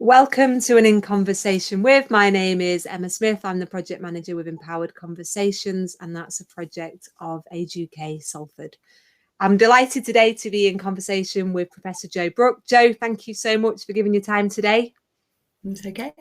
Welcome to an In Conversation With. My name is Emma Smith. I'm the project manager with Empowered Conversations, and that's a project of Age UK Salford. I'm delighted today to be in conversation with Professor Jo Brookes. Jo, thank you so much for giving your time today. It's okay.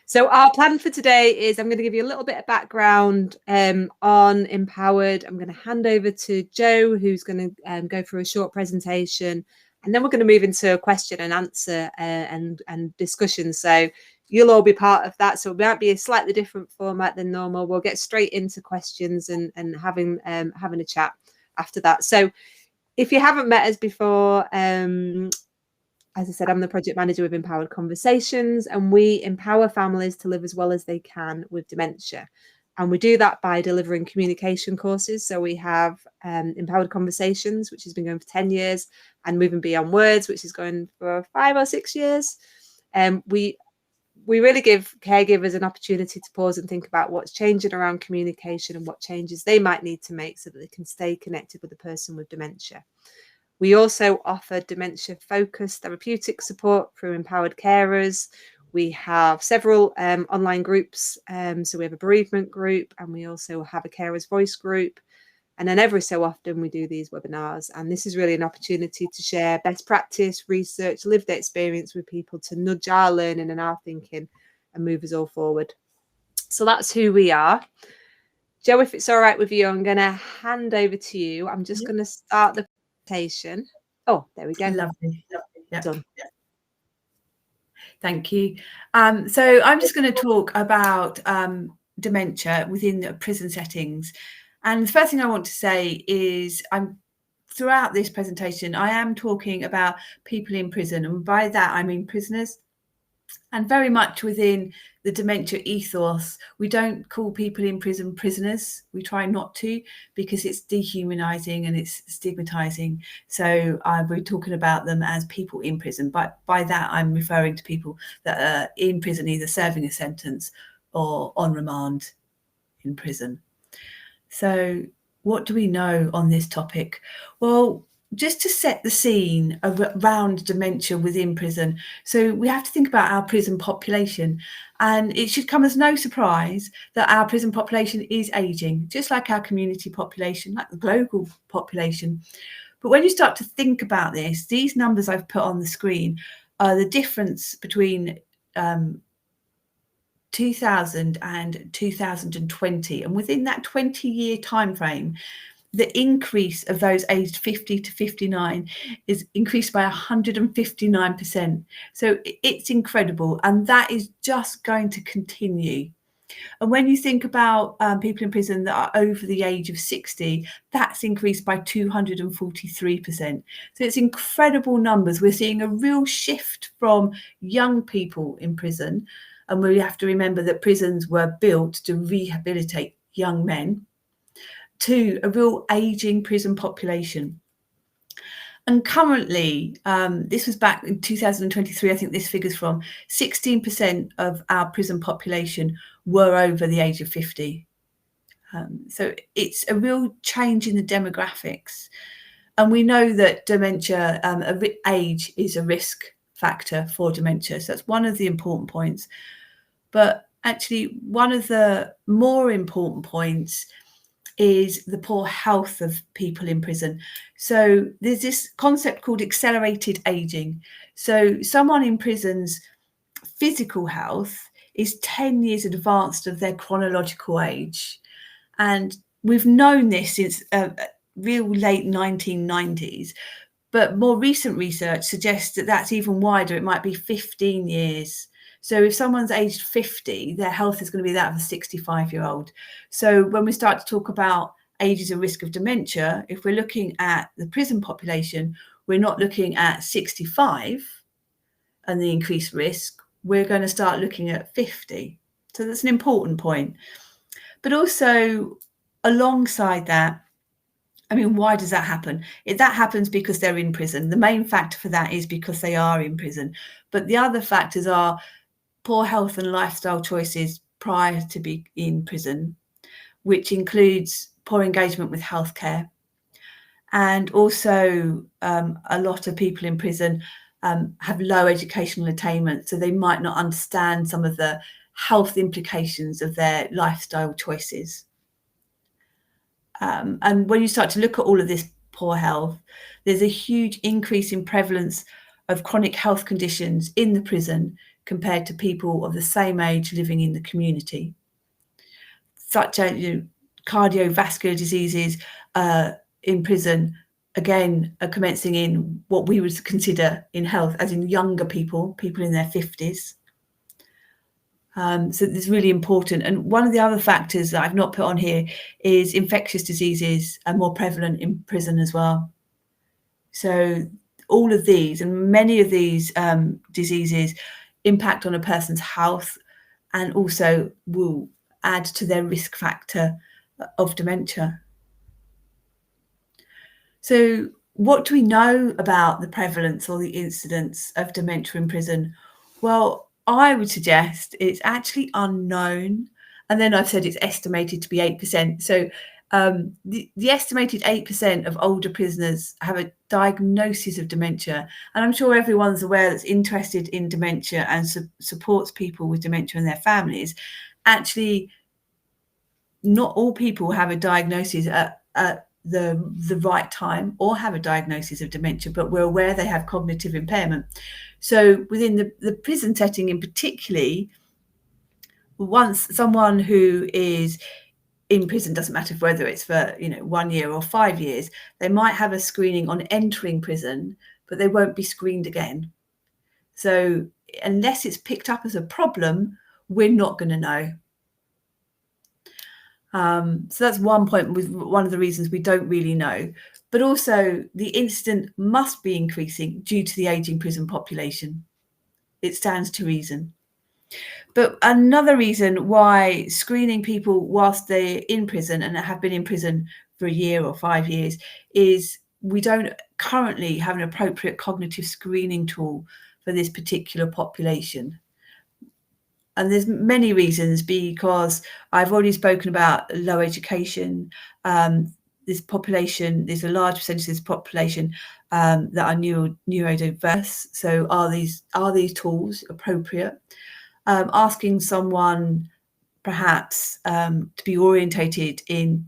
So our plan for today is I'm going to give you a little bit of background on Empowered. I'm going to hand over to Jo, who's going to go through a short presentation. And then we're going to move into a question and answer and discussion. So you'll all be part of that. So it might be a slightly different format than normal. We'll get straight into questions and having a chat after that. So if you haven't met us before, as I said, I'm the project manager with Empowered Conversations, and we empower families to live as well as they can with dementia. And we do that by delivering communication courses. So we have Empowered Conversations, which has been going for 10 years, and Moving Beyond Words, which is going for 5 or 6 years. We really give caregivers an opportunity to pause and think about what's changing around communication and what changes they might need to make so that they can stay connected with the person with dementia. We also offer dementia-focused therapeutic support through Empowered Carers. We have several online groups. So we have a bereavement group, and we also have a carers voice group. And then every so often we do these webinars. And this is really an opportunity to share best practice, research, lived experience with people to nudge our learning and our thinking and move us all forward. So that's who we are. Jo, if it's all right with you, I'm going to hand over to you. I'm just going to start the presentation. Oh, there we go. Lovely. Yeah. Done. Yeah. Thank you. So I'm just going to talk about dementia within prison settings. And the first thing I want to say is throughout this presentation, I am talking about people in prison. And by that, I mean prisoners. And very much within the dementia ethos, we don't call people in prison prisoners. We try not to, because it's dehumanizing and it's stigmatizing. So we're talking about them as people in prison. But by that, I'm referring to people that are in prison, either serving a sentence or on remand in prison. So what do we know on this topic? Well, just to set the scene around dementia within prison. So we have to think about our prison population, and it should come as no surprise that our prison population is aging, just like our community population, like the global population. But when you start to think about this, these numbers I've put on the screen are the difference between 2000 and 2020. And within that 20-year time frame, the increase of those aged 50 to 59 is increased by 159%. So it's incredible. And that is just going to continue. And when you think about people in prison that are over the age of 60, that's increased by 243%. So it's incredible numbers. We're seeing a real shift from young people in prison. And we have to remember that prisons were built to rehabilitate young men, to a real aging prison population. And currently, this was back in 2023, I think this figure's from, 16% of our prison population were over the age of 50. So it's a real change in the demographics. And we know that dementia, age is a risk factor for dementia. So that's one of the important points. But actually, one of the more important points is the poor health of people in prison. So there's this concept called accelerated aging. So someone in prison's physical health is 10 years advanced of their chronological age. And we've known this since real late 1990s. But more recent research suggests that that's even wider. It might be 15 years. So if someone's aged 50, their health is going to be that of a 65-year-old. So when we start to talk about age as a risk of dementia, if we're looking at the prison population, we're not looking at 65 and the increased risk. We're going to start looking at 50. So that's an important point. But also alongside that, I mean, why does that happen? That happens because they're in prison. The main factor for that is because they are in prison. But the other factors are poor health and lifestyle choices prior to being in prison, which includes poor engagement with healthcare. And also a lot of people in prison have low educational attainment, so they might not understand some of the health implications of their lifestyle choices. And when you start to look at all of this poor health, there's a huge increase in prevalence of chronic health conditions in the prison compared to people of the same age living in the community, such as cardiovascular diseases in prison, again, are commencing in what we would consider in health as in younger people in their 50s. So this is really important. And one of the other factors that I've not put on here is infectious diseases are more prevalent in prison as well. So all of these and many of these diseases impact on a person's health and also will add to their risk factor of dementia. So what do we know about the prevalence or the incidence of dementia in prison? Well, I would suggest it's actually unknown. And then I've said it's estimated to be 8%. So the estimated 8% of older prisoners have a diagnosis of dementia. And I'm sure everyone's aware that's interested in dementia and supports people with dementia and their families. Actually, not all people have a diagnosis at the right time or have a diagnosis of dementia, but we're aware they have cognitive impairment. So within the prison setting in particularly, once someone who is in prison, doesn't matter whether it's for 1 year or 5 years, they might have a screening on entering prison, but they won't be screened again. So unless it's picked up as a problem, we're not going to know. So that's one point, with one of the reasons we don't really know. But also the incidence must be increasing due to the ageing prison population. It stands to reason. But another reason why screening people whilst they're in prison and have been in prison for a year or 5 years is we don't currently have an appropriate cognitive screening tool for this particular population. And there's many reasons, because I've already spoken about low education. This population, there's a large percentage of this population that are neurodiverse. So are these tools appropriate? Asking someone perhaps to be orientated in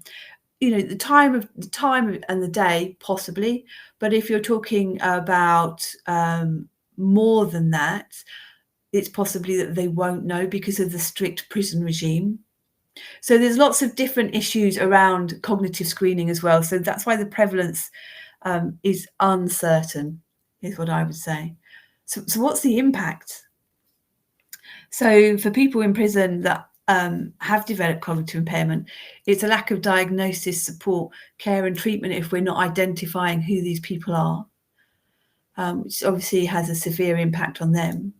the time and the day, possibly. But if you're talking about more than that, it's possibly that they won't know because of the strict prison regime. So there's lots of different issues around cognitive screening as well. So that's why the prevalence is uncertain, is what I would say. So what's the impact? So for people in prison that have developed cognitive impairment, it's a lack of diagnosis, support, care and treatment if we're not identifying who these people are, which obviously has a severe impact on them.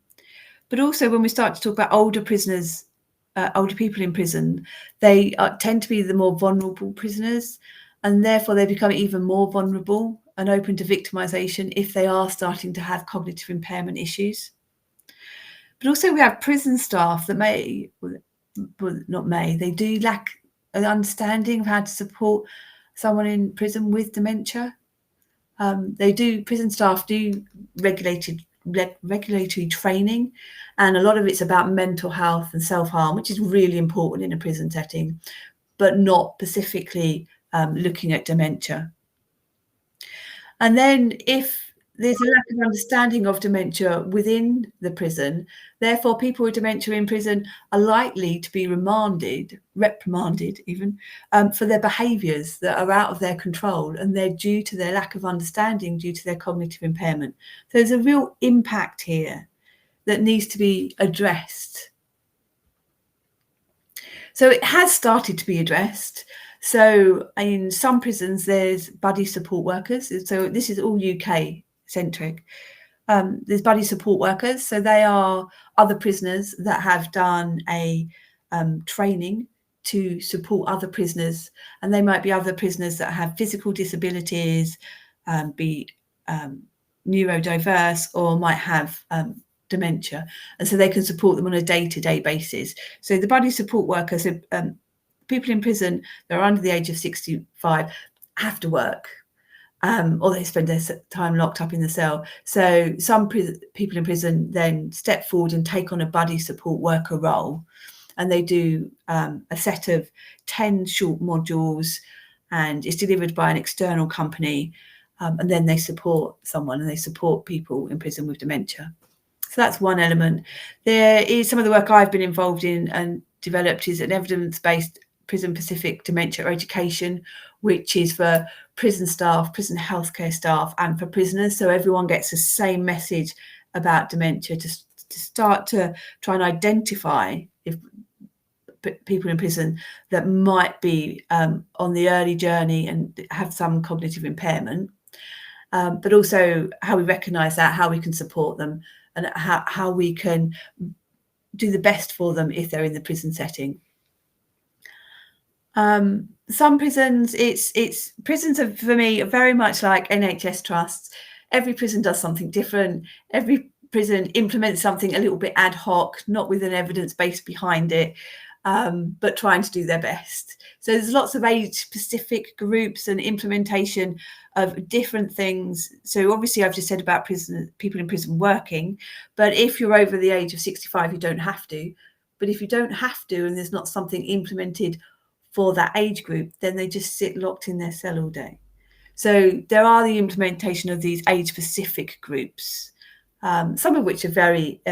But also when we start to talk about older prisoners, older people in prison, they tend to be the more vulnerable prisoners, and therefore they become even more vulnerable and open to victimisation if they are starting to have cognitive impairment issues. But also we have prison staff that they do lack an understanding of how to support someone in prison with dementia. Prison staff do regulatory training, and a lot of it's about mental health and self-harm, which is really important in a prison setting, but not specifically looking at dementia. And then if there's a lack of understanding of dementia within the prison, therefore people with dementia in prison are likely to be reprimanded even, for their behaviours that are out of their control, and they're due to their lack of understanding, due to their cognitive impairment. So there's a real impact here that needs to be addressed. So it has started to be addressed. So in some prisons, there's buddy support workers. So this is all UK centric. There's buddy support workers. So they are other prisoners that have done a training to support other prisoners. And they might be other prisoners that have physical disabilities, be neurodiverse, or might have dementia. And so they can support them on a day-to-day basis. So the buddy support workers, people in prison that are under the age of 65 have to work. or they spend their time locked up in the cell. So some people in prison then step forward and take on a buddy support worker role, and they do a set of 10 short modules, and it's delivered by an external company, and then they support someone, and they support people in prison with dementia. So that's one element. There is some of the work I've been involved in and developed is an evidence-based prison-specific dementia education, which is for prison staff, prison healthcare staff, and for prisoners. So everyone gets the same message about dementia to start to try and identify if people in prison that might be on the early journey and have some cognitive impairment, but also how we recognise that, how we can support them, and how we can do the best for them if they're in the prison setting. Some prisons, prisons are, for me, are very much like NHS trusts. Every prison does something different. Every prison implements something a little bit ad hoc, not with an evidence base behind it, but trying to do their best. So there's lots of age-specific groups and implementation of different things. So obviously I've just said about people in prison working, but if you're over the age of 65, you don't have to. But if you don't have to, and there's not something implemented for that age group, then they just sit locked in their cell all day. So there are the implementation of these age-specific groups, some of which are very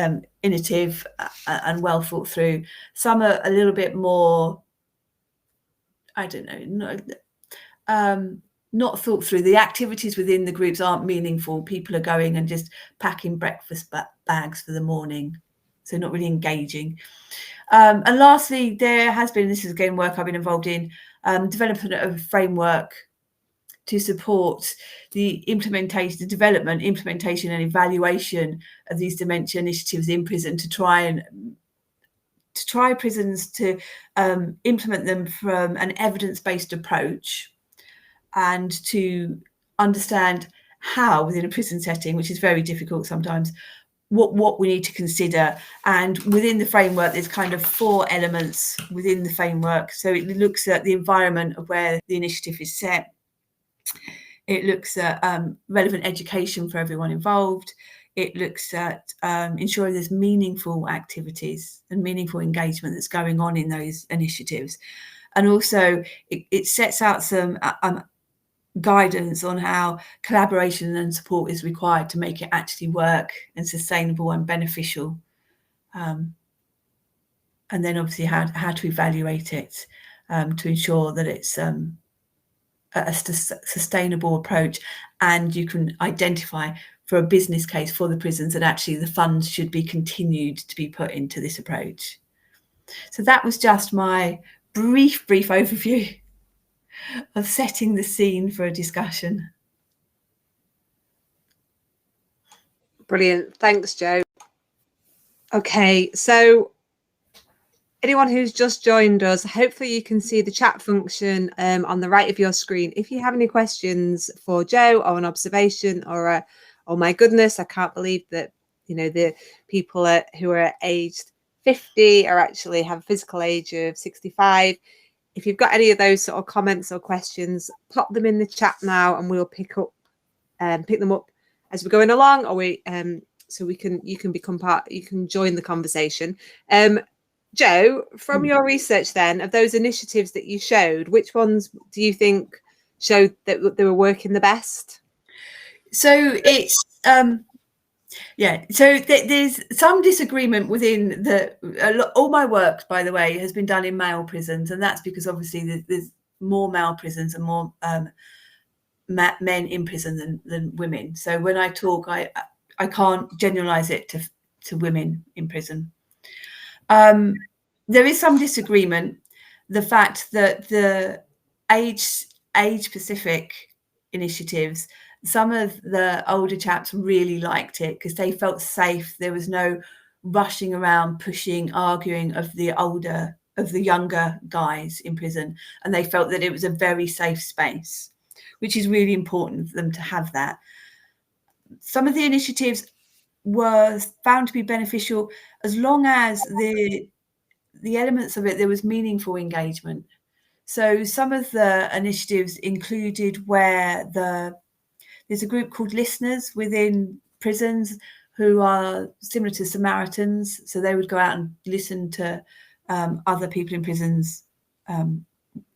innovative and well thought through. Some are a little bit more, I don't know, not thought through. The activities within the groups aren't meaningful. People are going and just packing breakfast bags for the morning, so not really engaging. And lastly, there has been, this is again work I've been involved in, development of a framework to support the implementation, the development, implementation and evaluation of these dementia initiatives in prison, to try prisons to implement them from an evidence-based approach, and to understand how within a prison setting, which is very difficult sometimes, what we need to consider. And within the framework, there's kind of 4 elements within the framework. So it looks at the environment of where the initiative is set. It looks at relevant education for everyone involved. It looks at ensuring there's meaningful activities and meaningful engagement that's going on in those initiatives. And also it sets out some guidance on how collaboration and support is required to make it actually work and sustainable and beneficial. And then obviously how to evaluate it to ensure that it's a sustainable approach, and you can identify for a business case for the prisons that actually the funds should be continued to be put into this approach. So that was just my brief overview of setting the scene for a discussion. Brilliant. Thanks, Jo. Okay, so anyone who's just joined us, hopefully you can see the chat function on the right of your screen. If you have any questions for Jo, or an observation, or oh my goodness, I can't believe that, you know, the people who are aged 50 are actually have a physical age of 65. If you've got any of those sort of comments or questions, pop them in the chat now, and we'll pick them up as we're going along, or so you can become part, you can join the conversation. Jo, from your research then of those initiatives that you showed, which ones do you think showed that they were working the best? So it's so there's some disagreement within all my work, by the way, has been done in male prisons, and that's because obviously there's more male prisons and more men in prison than women. So when I talk, I can't generalize it to women in prison. There is some disagreement. The fact that the age-specific initiatives, some of the older chaps really liked it because they felt safe. There was no rushing around, pushing, arguing of the younger guys in prison, and they felt that it was a very safe space, which is really important for them to have that. Some of the initiatives were found to be beneficial as long as the elements of it, there was meaningful engagement. So some of the initiatives included where the There's a group called listeners within prisons who are similar to Samaritans. So they would go out and listen to other people in prisons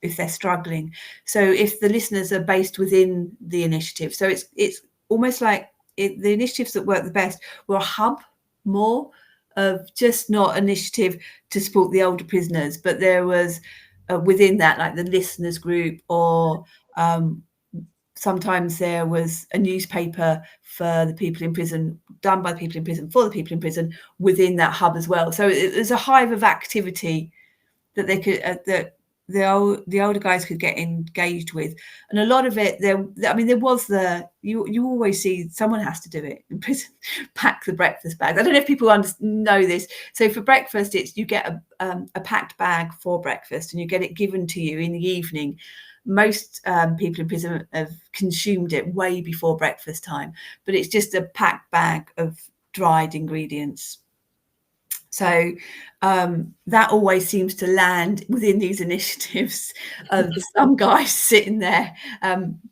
if they're struggling. So if the listeners are based within the initiative, so it's almost like the initiatives that work the best were a hub more of just not initiative to support the older prisoners, but there was within that, like the listeners group, or sometimes there was a newspaper for the people in prison, done by the people in prison, for the people in prison, within that hub as well. So it was a hive of activity that they could that the older guys could get engaged with. And a lot of it, there was you always see someone has to do it in prison, pack the breakfast bags. I don't know if people know this. So for breakfast, you get a packed bag for breakfast, and you get it given to you in the evening. Most people in prison have consumed it way before breakfast time, but it's just a packed bag of dried ingredients. So that always seems to land within these initiatives of some guys sitting there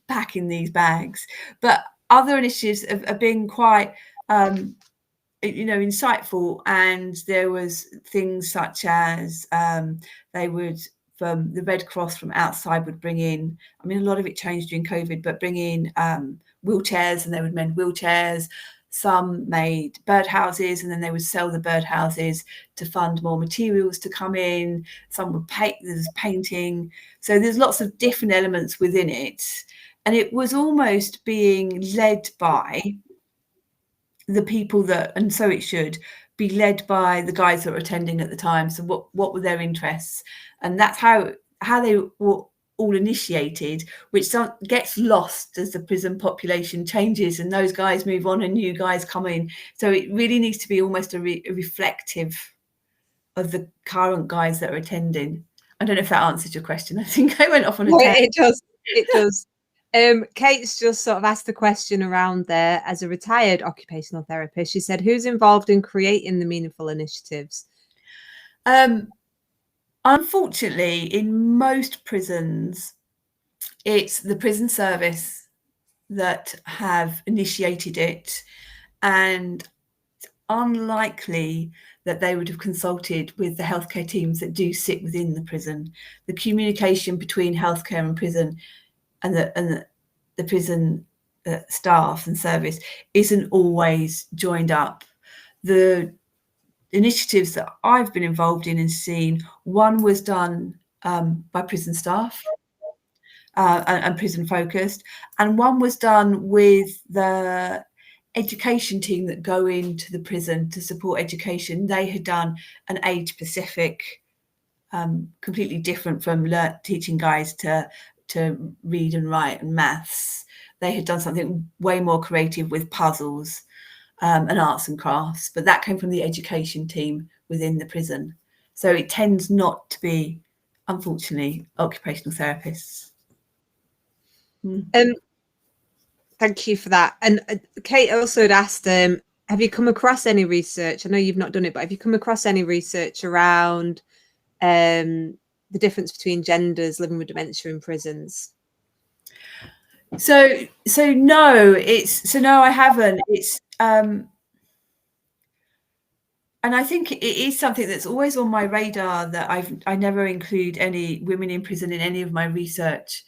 packing these bags. But other initiatives have been quite, insightful. And there was things such as they would, from the Red Cross from outside, would bring in, a lot of it changed during COVID, but bring in wheelchairs, and they would mend wheelchairs. Some made birdhouses, and then they would sell the birdhouses to fund more materials to come in. Some would paint, there's painting. So there's lots of different elements within it. And it was almost being led by the people that, and so it should be led by the guys that were attending at the time. So what were their interests? And that's how they were all initiated, which gets lost as the prison population changes and those guys move on and new guys come in. So it really needs to be almost a reflective of the current guys that are attending. I don't know if that answers your question. I think I went off on a tangent. It does. Kate's just sort of asked a question around there. As a retired occupational therapist, she said, who's involved in creating the meaningful initiatives? Unfortunately, in most prisons, it's the prison service that have initiated it, and it's unlikely that they would have consulted with the healthcare teams that do sit within the prison. The communication between healthcare and prison and the prison staff and service isn't always joined up. The initiatives that I've been involved in and seen, one was done by prison staff and prison focused, and one was done with the education team that go into the prison to support education. They had done an age specific, completely different from teaching guys to read and write and maths. They had done something way more creative with puzzles and arts and crafts, but that came from the education team within the prison. So it tends not to be, unfortunately, occupational therapists. Thank you for that. And Kate also had asked, have you come across any research? I know you've not done it, but have you come across any research around the difference between genders living with dementia in prisons? So no, I haven't. It's and I think it is something that's always on my radar, that I never include any women in prison in any of my research.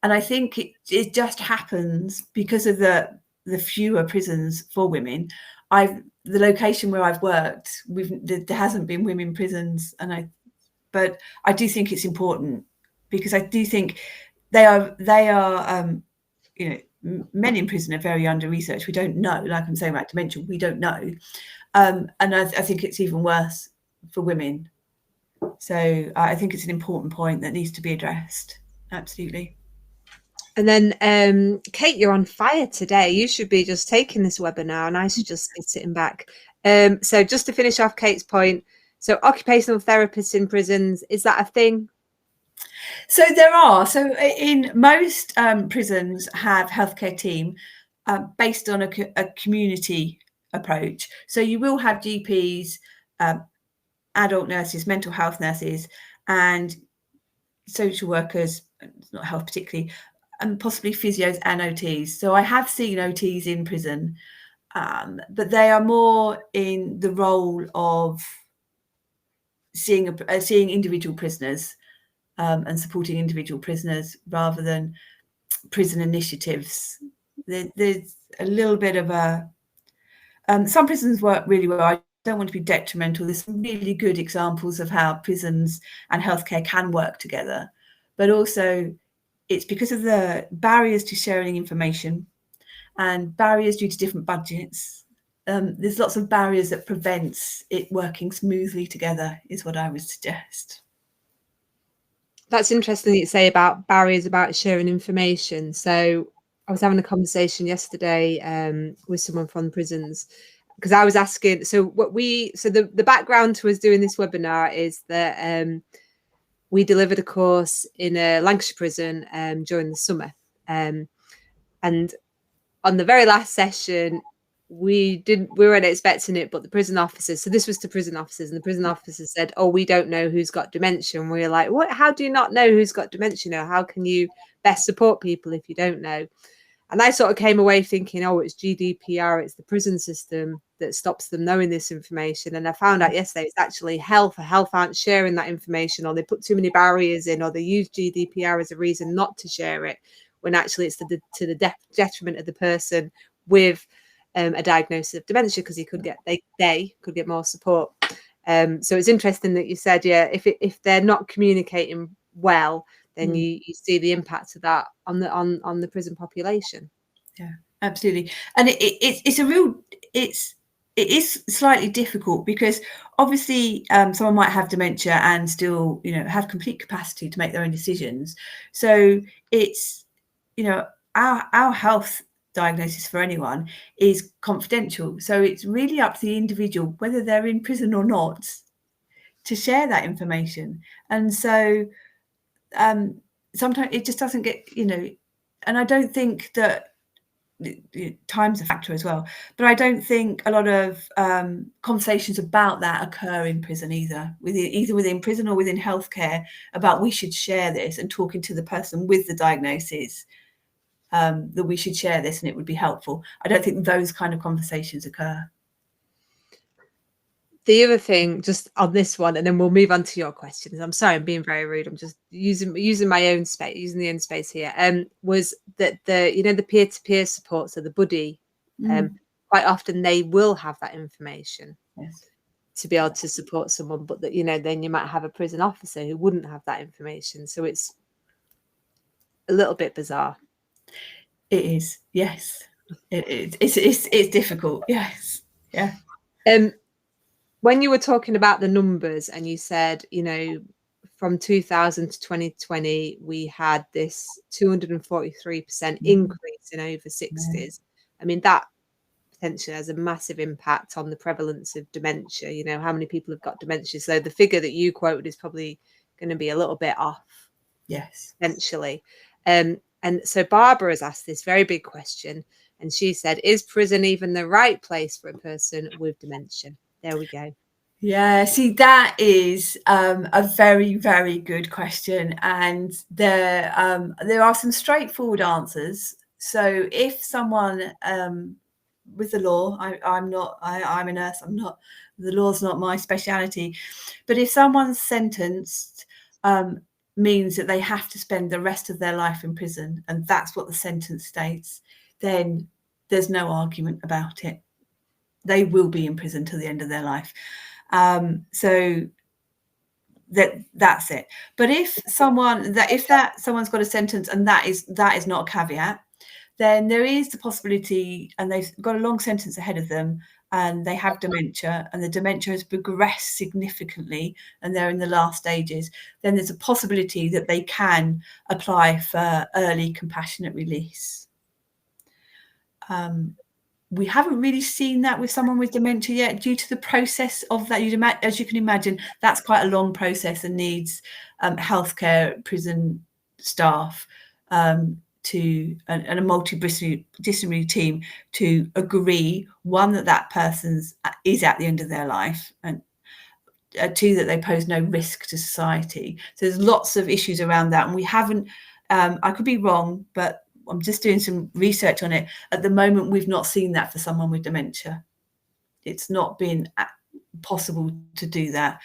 And I think it just happens because of the fewer prisons for women. The location where I've worked, there hasn't been women prisons, but I do think it's important, because I do think they are men in prison are very under researched. We don't know, like I'm saying about dementia, we don't know. And I think it's even worse for women. So I think it's an important point that needs to be addressed. Absolutely. And then, Kate, you're on fire today. You should be just taking this webinar, and I should just be sitting back. So just to finish off Kate's point, so occupational therapists in prisons, is that a thing? So there are. So in most prisons have healthcare team based on a community approach. So you will have GPs, adult nurses, mental health nurses, and social workers, not health particularly, and possibly physios and OTs. So I have seen OTs in prison, but they are more in the role of seeing individual prisoners and supporting individual prisoners rather than prison initiatives. There's a little bit of a some prisons work really well. I don't want to be detrimental. There's some really good examples of how prisons and healthcare can work together, but also it's because of the barriers to sharing information and barriers due to different budgets. There's lots of barriers that prevents it working smoothly together, is what I would suggest. That's interesting that you say about barriers about sharing information. So I was having a conversation yesterday with someone from prisons, because I was asking, so the background to us doing this webinar is that we delivered a course in a Lancashire prison during the summer. And on the very last session, we weren't expecting it, but the prison officers, so this was to prison officers, and the prison officers said, "Oh, we don't know who's got dementia." And we were like, "What? How do you not know who's got dementia? You know, how can you best support people if you don't know?" And I sort of came away thinking, "Oh, it's GDPR, it's the prison system that stops them knowing this information." And I found out yesterday it's actually health. Health aren't sharing that information, or they put too many barriers in, or they use GDPR as a reason not to share it, when actually it's to the detriment of the person with a diagnosis of dementia, because they could get more support. So it's interesting that you said, yeah, if they're not communicating well, then you see the impact of that on the prison population. Yeah, absolutely. And it is slightly difficult, because obviously someone might have dementia and still, have complete capacity to make their own decisions. So it's, our health diagnosis for anyone is confidential. So it's really up to the individual, whether they're in prison or not, to share that information. And so sometimes it just doesn't get, and I don't think that time's a factor as well, but I don't think a lot of conversations about that occur in prison either within prison or within healthcare, about we should share this, and talking to the person with the diagnosis that we should share this and it would be helpful. I don't think those kind of conversations occur. The other thing, just on this one, and then we'll move on to your questions. I'm sorry, I'm being very rude. I'm just using my own space, using the own space here. Was that the peer-to-peer support, so the buddy, quite often they will have that information to be able to support someone, but that then you might have a prison officer who wouldn't have that information. So it's a little bit bizarre. It is, yes. It's difficult, yes, yeah. When you were talking about the numbers, and you said, from 2000 to 2020, we had this 243% increase in over 60s. I mean, that potentially has a massive impact on the prevalence of dementia. How many people have got dementia? So the figure that you quoted is probably going to be a little bit off. Yes. Potentially. And so Barbara has asked this very big question, and she said, is prison even the right place for a person with dementia? There we go. Yeah, see, that is a very, very good question. And there are some straightforward answers. So if someone with the law, I'm a nurse, the law's not my speciality. But if someone's sentenced, means that they have to spend the rest of their life in prison, and that's what the sentence states, then there's no argument about it. They will be in prison till the end of their life. So that's it. But if someone's got a sentence and that is not a caveat, then there is the possibility, and they've got a long sentence ahead of them, and they have dementia, and the dementia has progressed significantly, and they're in the last stages, then there's a possibility that they can apply for early compassionate release. We haven't really seen that with someone with dementia yet, due to the process of that. As you can imagine, that's quite a long process and needs healthcare, prison staff, and a multidisciplinary team to agree, one, that person's is at the end of their life, and two, that they pose no risk to society. So there's lots of issues around that, and we haven't I could be wrong, but I'm just doing some research on it. At the moment, we've not seen that for someone with dementia. It's not been possible to do that.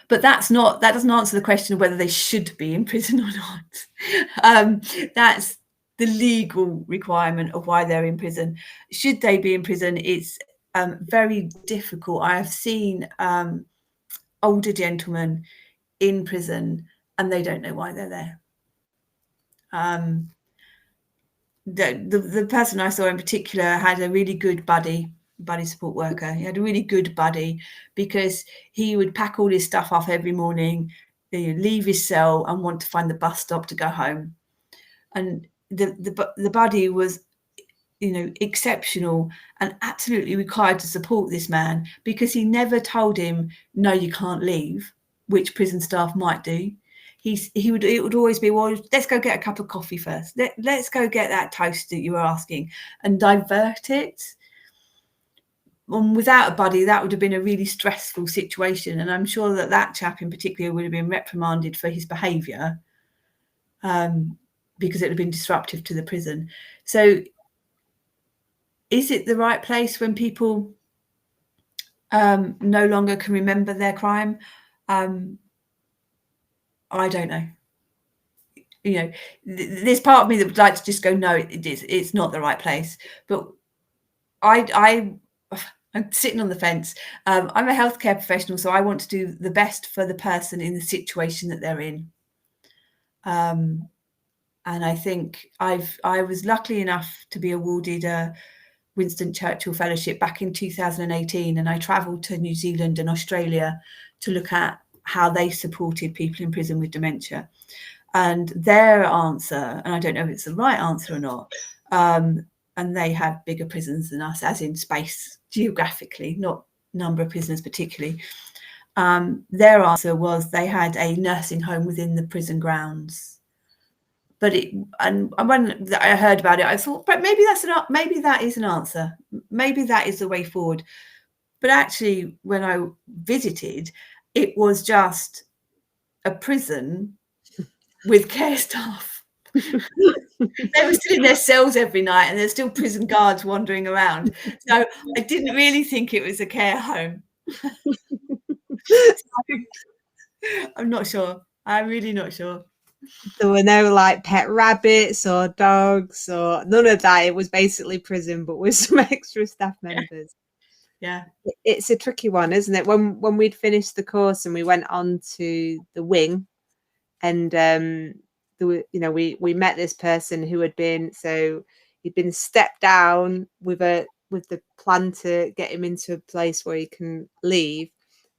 But that doesn't answer the question of whether they should be in prison or not. That's the legal requirement of why they're in prison. Should they be in prison? It's very difficult. I have seen older gentlemen in prison and they don't know why they're there. The person I saw in particular had a really good buddy support worker. He had a really good buddy because he would pack all his stuff up every morning, leave his cell and want to find the bus stop to go home. And the buddy was, exceptional and absolutely required to support this man because he never told him, no, you can't leave, which prison staff might do. It would always be, well, let's go get a cup of coffee first. Let's go get that toast that you were asking and divert it. And without a buddy, that would have been a really stressful situation. And I'm sure that chap in particular would have been reprimanded for his behaviour because it would have been disruptive to the prison. So is it the right place when people no longer can remember their crime? I don't know. There's part of me that would like to just go, no, it's not the right place. But I'm sitting on the fence. I'm a healthcare professional, so I want to do the best for the person in the situation that they're in. And I think I was lucky enough to be awarded a Winston Churchill Fellowship back in 2018, and I travelled to New Zealand and Australia to look at how they supported people in prison with dementia. And their answer, and I don't know if it's the right answer or not, and they have bigger prisons than us, as in space geographically, not number of prisoners particularly. Their answer was they had a nursing home within the prison grounds. But when I heard about it, I thought, but maybe that is an answer. Maybe that is the way forward. But actually, when I visited, it was just a prison with care staff. They were still in their cells every night and there's still prison guards wandering around. So I didn't really think it was a care home. I'm not sure. I'm really not sure. There were no like pet rabbits or dogs or none of that. It was basically prison, but with some extra staff members. Yeah. It's a tricky one, isn't it? When we'd finished the course and we went on to the wing, and we met this person who he'd been stepped down with the plan to get him into a place where he can leave.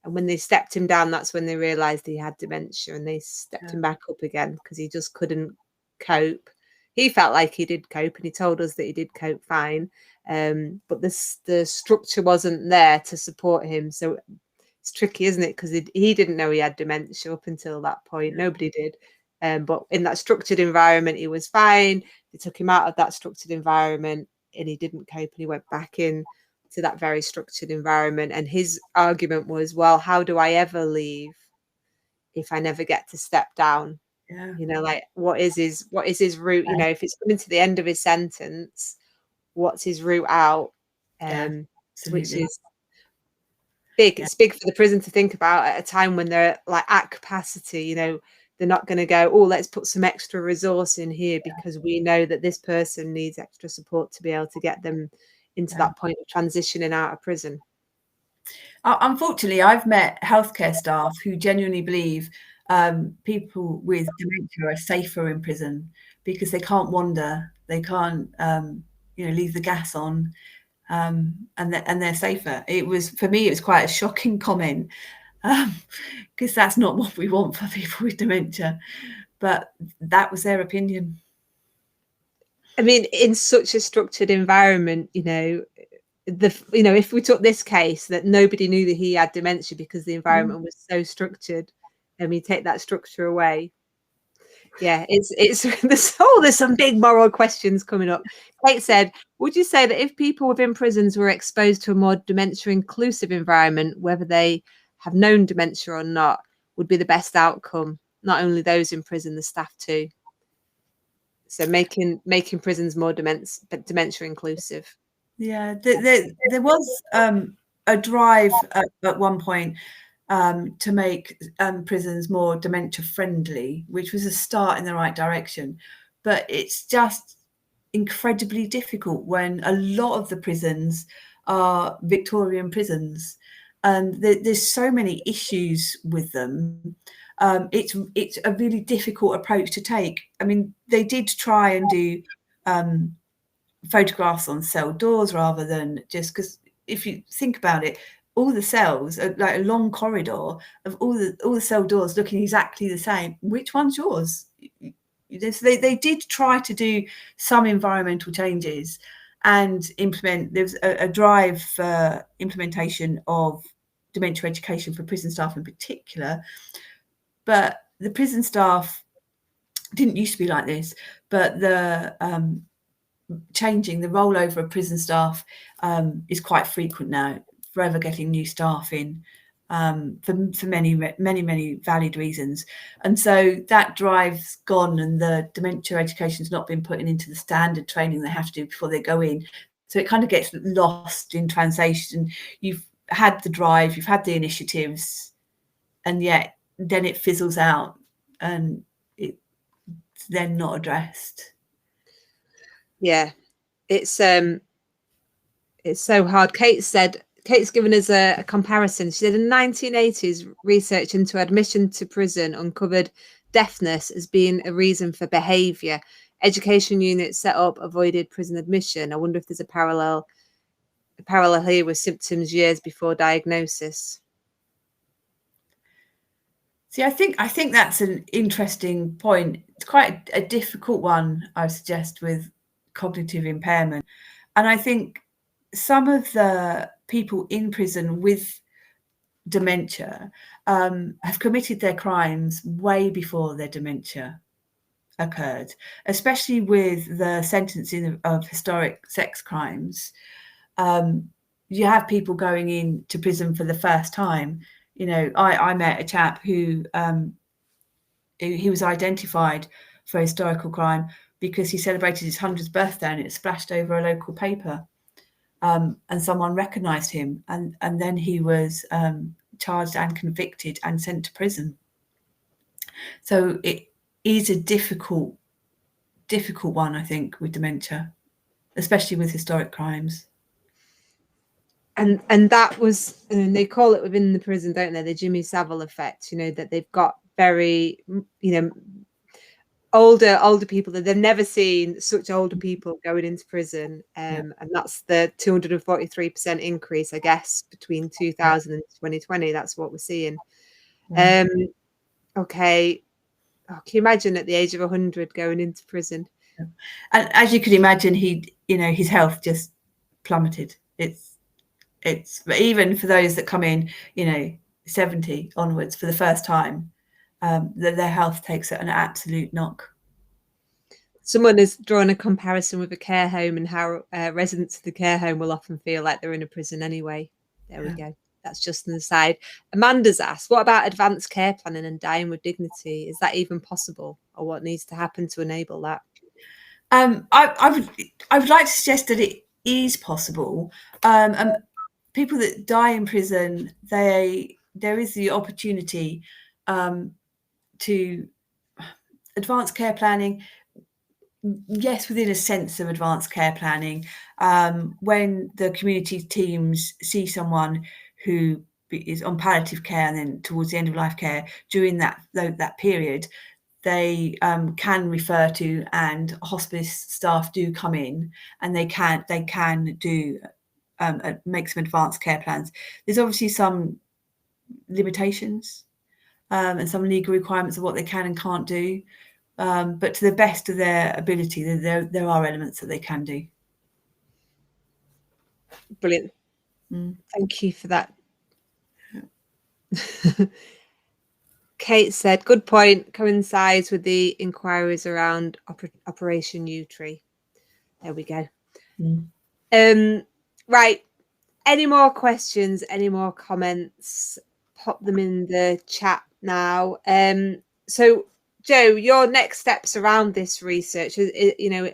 And when they stepped him down, that's when they realised he had dementia, and they stepped him back up again because he just couldn't cope. He felt like he did cope, and he told us that he did cope fine. But the structure wasn't there to support him. So it's tricky, isn't it? Because he didn't know he had dementia up until that point. Nobody did. But in that structured environment, he was fine. They took him out of that structured environment and he didn't cope, and he went back in to that very structured environment. And his argument was, well, how do I ever leave if I never get to step down? Yeah. Like what is his route? If it's coming to the end of his sentence, what's his route out? Which is big. It's big for the prison to think about at a time when they're like at capacity. They're not going to go, oh, let's put some extra resource in here because we know that this person needs extra support to be able to get them into that point of transitioning out of prison. Unfortunately, I've met healthcare staff who genuinely believe people with dementia are safer in prison because they can't wander, they can't, leave the gas on, and they're safer. For me, it was quite a shocking comment because that's not what we want for people with dementia. But that was their opinion. I mean, in such a structured environment, if we took this case that nobody knew that he had dementia because the environment was so structured, and we take that structure away. Yeah, there's some big moral questions coming up. Kate said, would you say that if people within prisons were exposed to a more dementia inclusive environment, whether they have known dementia or not, would be the best outcome? Not only those in prison, the staff too. So making prisons more dementia inclusive. Yeah, there was a drive at one point to make prisons more dementia friendly, which was a start in the right direction. But it's just incredibly difficult when a lot of the prisons are Victorian prisons, and there's so many issues with them. It's a really difficult approach to take. I mean, they did try and do photographs on cell doors rather than just, because if you think about it, all the cells are like a long corridor of all the cell doors looking exactly the same. Which one's yours? So they did try to do some environmental changes and implement. There's a drive for implementation of dementia education for prison staff in particular, but the prison staff didn't used to be like this. But the changing the rollover of prison staff is quite frequent now, forever getting new staff in for many valid reasons. And so that drive's gone, and the dementia education's not been put into the standard training they have to do before they go in. So it kind of gets lost in translation. You've had the drive, you've had the initiatives, and yet then it fizzles out and it's then not addressed. Yeah, it's so hard. Kate's given us a comparison. She said in the 1980s, research into admission to prison uncovered deafness as being a reason for behaviour. Education units set up avoided prison admission. I wonder if there's a parallel here with symptoms years before diagnosis. See, I think that's an interesting point. It's quite a difficult one, I suggest, with cognitive impairment. And I think some of the people in prison with dementia have committed their crimes way before their dementia occurred, especially with the sentencing of historic sex crimes. You have people going into prison for the first time. You know, I met a chap who he was identified for a historical crime because he celebrated his 100th birthday and it splashed over a local paper. And someone recognised him, and then he was charged and convicted and sent to prison. So it is a difficult one, I think, with dementia, especially with historic crimes. And that was, and they call it within the prison, don't they, the Jimmy Savile effect, you know, that they've got very, you know, older people that they've never seen such older people going into prison. And that's the 243% increase, I guess, between 2000 and 2020. That's what we're seeing. Okay. Oh, can you imagine at the age of 100 going into prison? And as you could imagine, his health just plummeted. It's even for those that come in, 70 onwards for the first time, their health takes an absolute knock. Someone has drawn a comparison with a care home and how residents of the care home will often feel like they're in a prison anyway. There we go. That's just an aside. Amanda's asked, what about advanced care planning and dying with dignity? Is that even possible, or what needs to happen to enable that? I would like to suggest that it is possible. People that die in prison, there is the opportunity to advanced care planning. Yes, within a sense of advanced care planning, when the community teams see someone who is on palliative care and then towards the end of life care, during that period, they can refer to, and hospice staff do come in and they can do make some advanced care plans. There's obviously some limitations and some legal requirements of what they can and can't do. But to the best of their ability, there are elements that they can do. Brilliant. Thank you for that. Kate said, good point, coincides with the inquiries around Operation U-Tree. There we go. Right. Any more questions? Any more comments? Pop them in the chat now. So Joe, your next steps around this research, you know,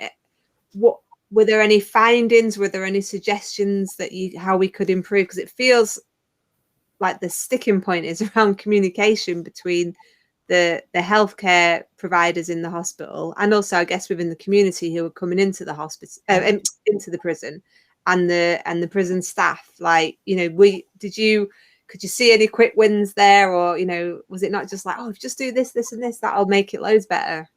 what were there any findings? Were there any suggestions that how we could improve? Because it feels like the sticking point is around communication between the healthcare providers in the hospital, and also I guess within the community who are coming into the hospital, into the prison, and the prison staff. Like, you know, could you see any quick wins there, or, you know, was it not just like, oh, if you just do this, this, and this, that'll make it loads better?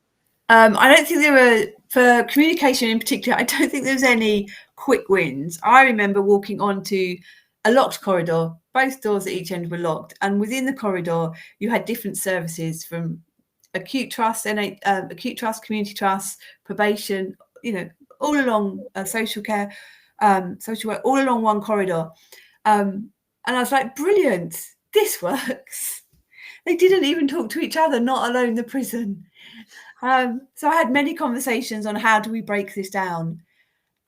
I don't think there were, for communication in particular, I don't think there was any quick wins. I remember walking onto a locked corridor. Both doors at each end were locked, and within the corridor you had different services from acute trust, acute trust, community trust, probation, you know, all along social care, social work, all along one corridor. And I was like, brilliant, this works. They didn't even talk to each other, not alone the prison. So I had many conversations on how do we break this down,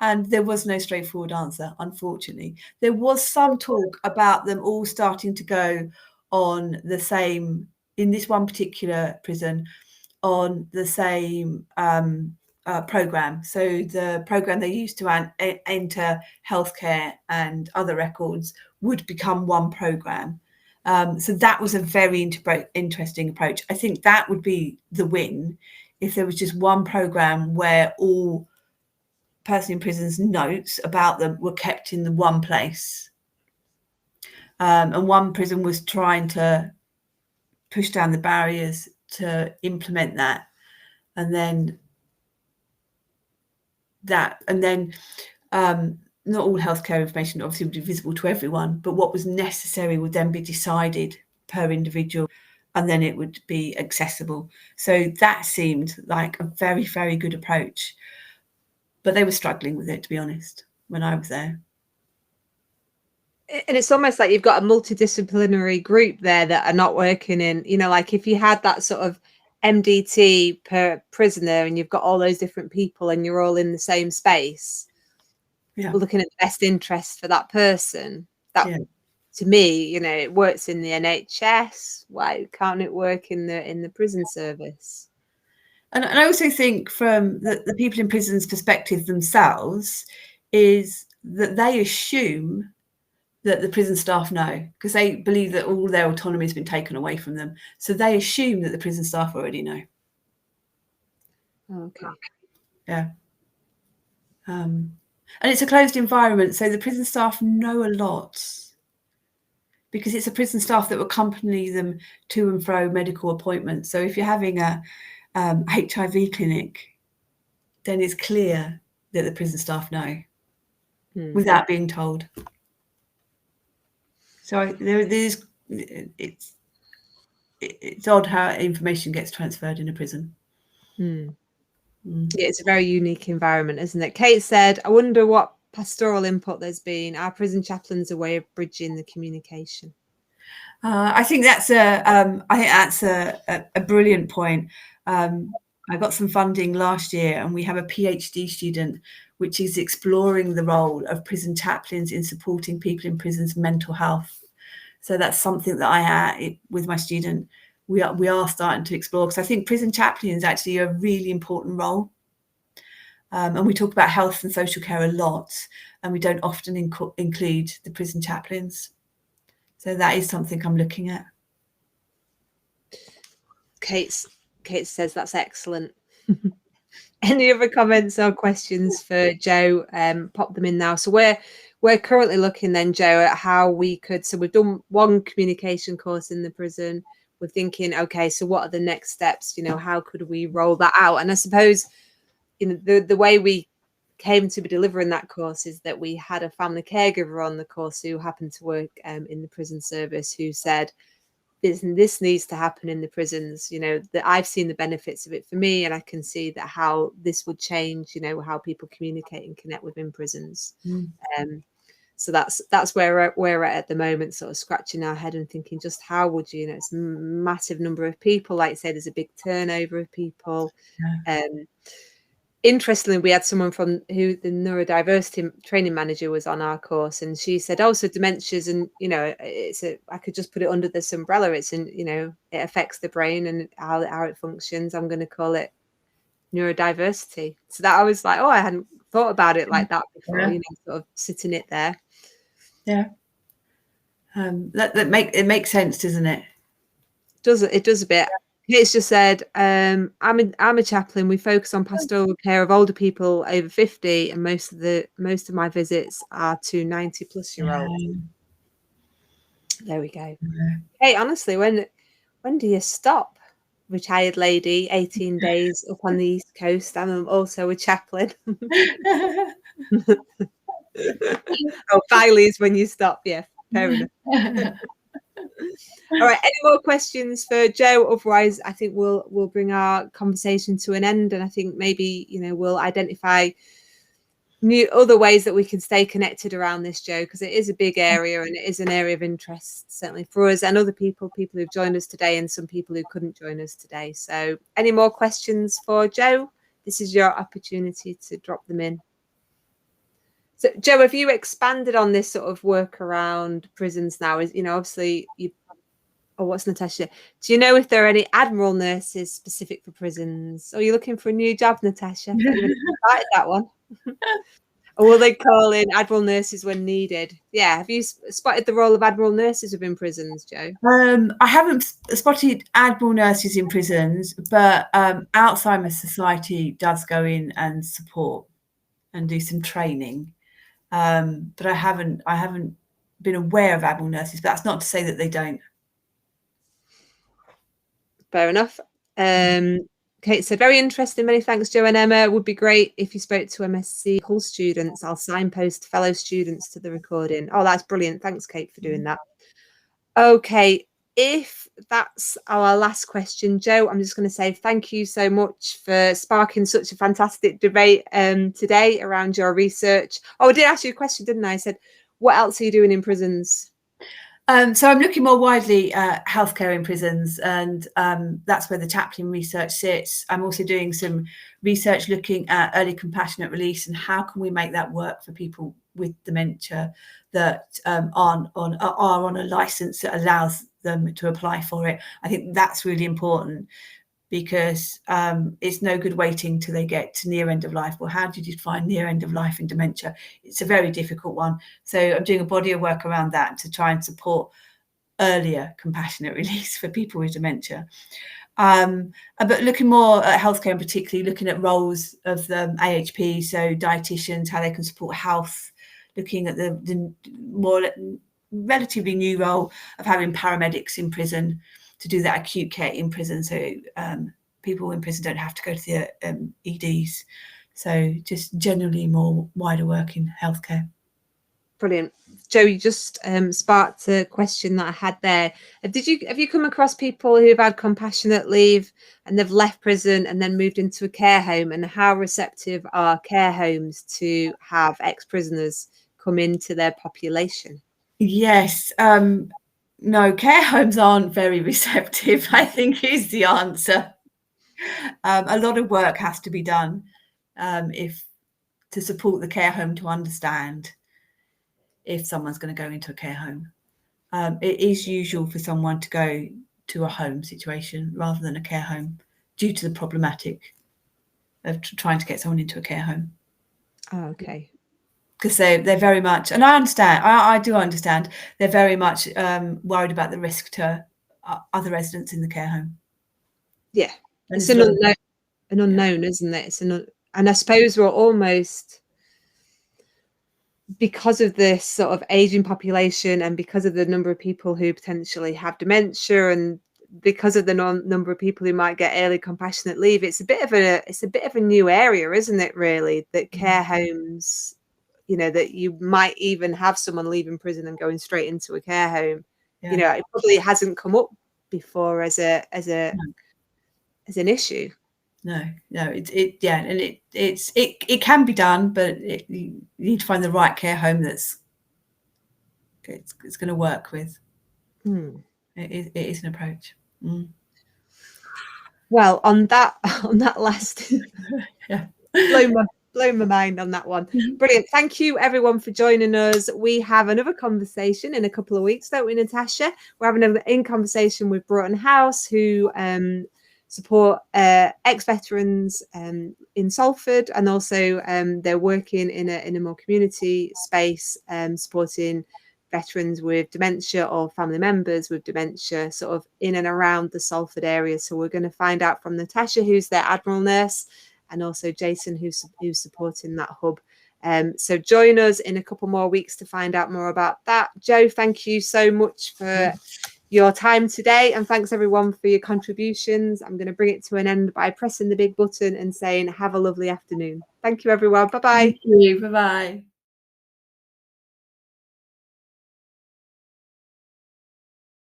and there was no straightforward answer, unfortunately. There was some talk about them all starting to go on the same, in this one particular prison, on the same program. So the program they used to enter healthcare and other records would become one program. So that was a very interesting approach. I think that would be the win, if there was just one program where all person in prison's notes about them were kept in the one place. And one prison was trying to push down the barriers to implement that. And then not all healthcare information obviously would be visible to everyone, but what was necessary would then be decided per individual, and then it would be accessible. So that seemed like a very, very good approach. But they were struggling with it, to be honest, when I was there. And it's almost like you've got a multidisciplinary group there that are not working in, you know, like if you had that sort of MDT per prisoner and you've got all those different people and you're all in the same space, looking at the best interest for that person, that to me, you know, it works in the NHS. Why can't it work in the prison service? And I also think from the people in prison's perspective themselves is that they assume that the prison staff know, because they believe that all their autonomy has been taken away from them. So they assume that the prison staff already know. Okay. Yeah. And it's a closed environment, so the prison staff know a lot, because it's a prison staff that will accompany them to and fro medical appointments. So if you're having a HIV clinic, then it's clear that the prison staff know without being told. So it's odd how information gets transferred in a prison. Yeah, it's a very unique environment, isn't it? Kate said, I wonder what pastoral input there's been. Our prison chaplains a way of bridging the communication. I think that's a brilliant point. I got some funding last year, and we have a PhD student which is exploring the role of prison chaplains in supporting people in prison's mental health. So that's something that with my student, we are starting to explore, because I think prison chaplains actually are a really important role. And we talk about health and social care a lot, and we don't often include the prison chaplains. So that is something I'm looking at. Kate says that's excellent. Any other comments or questions for Joe? Pop them in now. So we're currently looking then, Joe, at how we could. So we've done one communication course in the prison. We're thinking, okay, so what are the next steps? You know, how could we roll that out? And I suppose, you know, the way we came to be delivering that course is that we had a family caregiver on the course who happened to work in the prison service, who said, this needs to happen in the prisons. You know, that I've seen the benefits of it for me, and I can see that how this would change, you know, how people communicate and connect within prisons. So that's where we're at the moment, sort of scratching our head and thinking, just how would you know, it's a massive number of people, like say there's a big turnover of people. interestingly, we had someone from who the neurodiversity training manager was on our course, and she said, "Oh, so dementia's, and I could just put it under this umbrella. It's it affects the brain and how it functions. I'm going to call it neurodiversity." So that I was like, "Oh, I hadn't thought about it like that before." Yeah. Sort of sitting it there. Yeah. It makes sense, doesn't it? It does a bit. It's just said, I'm a chaplain. We focus on pastoral care of older people over 50, and most of my visits are to 90-plus-year-olds. There we go. Hey, honestly, when do you stop? Retired lady, 18 days up on the East Coast. I'm also a chaplain. Oh, Bailey is when you stop. Yeah, fair enough. All right, any more questions for Joe? Otherwise, I think we'll bring our conversation to an end, and I think maybe we'll identify new other ways that we can stay connected around this, Joe, because it is a big area and it is an area of interest certainly for us and other people who've joined us today, and some people who couldn't join us today. So, any more questions for Joe? This is your opportunity to drop them in. So, Joe, have you expanded on this sort of work around prisons now? Is obviously you. Oh, what's Natasha? Do you know if there are any admiral nurses specific for prisons? Are you looking for a new job, Natasha? I thought you would have started that one. Or will they call in admiral nurses when needed? Yeah. Have you spotted the role of admiral nurses within prisons, Joe? I haven't spotted admiral nurses in prisons, but Alzheimer's Society does go in and support and do some training. But I haven't been aware of admiral nurses, but that's not to say that they don't. Fair enough. Okay, so very interesting. Many thanks, Joe and Emma. It would be great if you spoke to MSc Hull students. I'll signpost fellow students to the recording. Oh, that's brilliant. Thanks, Kate, for doing that. Okay, if that's our last question, Joe, I'm just going to say thank you so much for sparking such a fantastic debate today around your research. Oh, I did ask you a question, didn't I? I said, what else are you doing in prisons? So I'm looking more widely at healthcare in prisons, and that's where the chaplain research sits. I'm also doing some research looking at early compassionate release and how can we make that work for people with dementia that are on a license that allows them to apply for it. I think that's really important, because it's no good waiting till they get to near end of life. Well, how do you define near end of life in dementia? It's a very difficult one. So I'm doing a body of work around that to try and support earlier compassionate release for people with dementia. But looking more at healthcare, and particularly looking at roles of the AHP, so dietitians, how they can support health, looking at the more relatively new role of having paramedics in prison to do that acute care in prison, so people in prison don't have to go to the EDs. So just generally more wider work in healthcare. Brilliant. Joe, you just sparked a question that I had there. Have you come across people who've had compassionate leave and they've left prison and then moved into a care home, and how receptive are care homes to have ex-prisoners come into their population? Yes. No, care homes aren't very receptive, I think, is the answer. A lot of work has to be done to support the care home to understand if someone's going to go into a care home. It is usual for someone to go to a home situation rather than a care home due to the problematic of trying to get someone into a care home. Oh, okay. Because they're very much, and I understand, I do understand, they're very much worried about the risk to other residents in the care home. Yeah, it's an unknown, isn't it? And I suppose we're almost, because of this sort of aging population and because of the number of people who potentially have dementia and because of the number of people who might get early compassionate leave, it's a bit of a new area, isn't it, really, that care homes, that you might even have someone leaving prison and going straight into a care home. Yeah. It probably hasn't come up before as an issue. No, it can be done, but you need to find the right care home that's it's going to work with. It is an approach. Well, on that last yeah. blown my mind on that one. Brilliant. Thank you everyone for joining us. We have another conversation in a couple of weeks, don't we, Natasha? We're having an in conversation with Broughton House, who support ex-veterans in Salford, and also they're working in a more community space, supporting veterans with dementia or family members with dementia, sort of in and around the Salford area. So we're going to find out from Natasha, who's their Admiral nurse, and also Jason, who's supporting that hub. So join us in a couple more weeks to find out more about that. Jo, thank you so much for your time today, and thanks everyone for your contributions. I'm going to bring it to an end by pressing the big button and saying have a lovely afternoon. Thank you everyone. Bye bye. Thank you. Bye bye.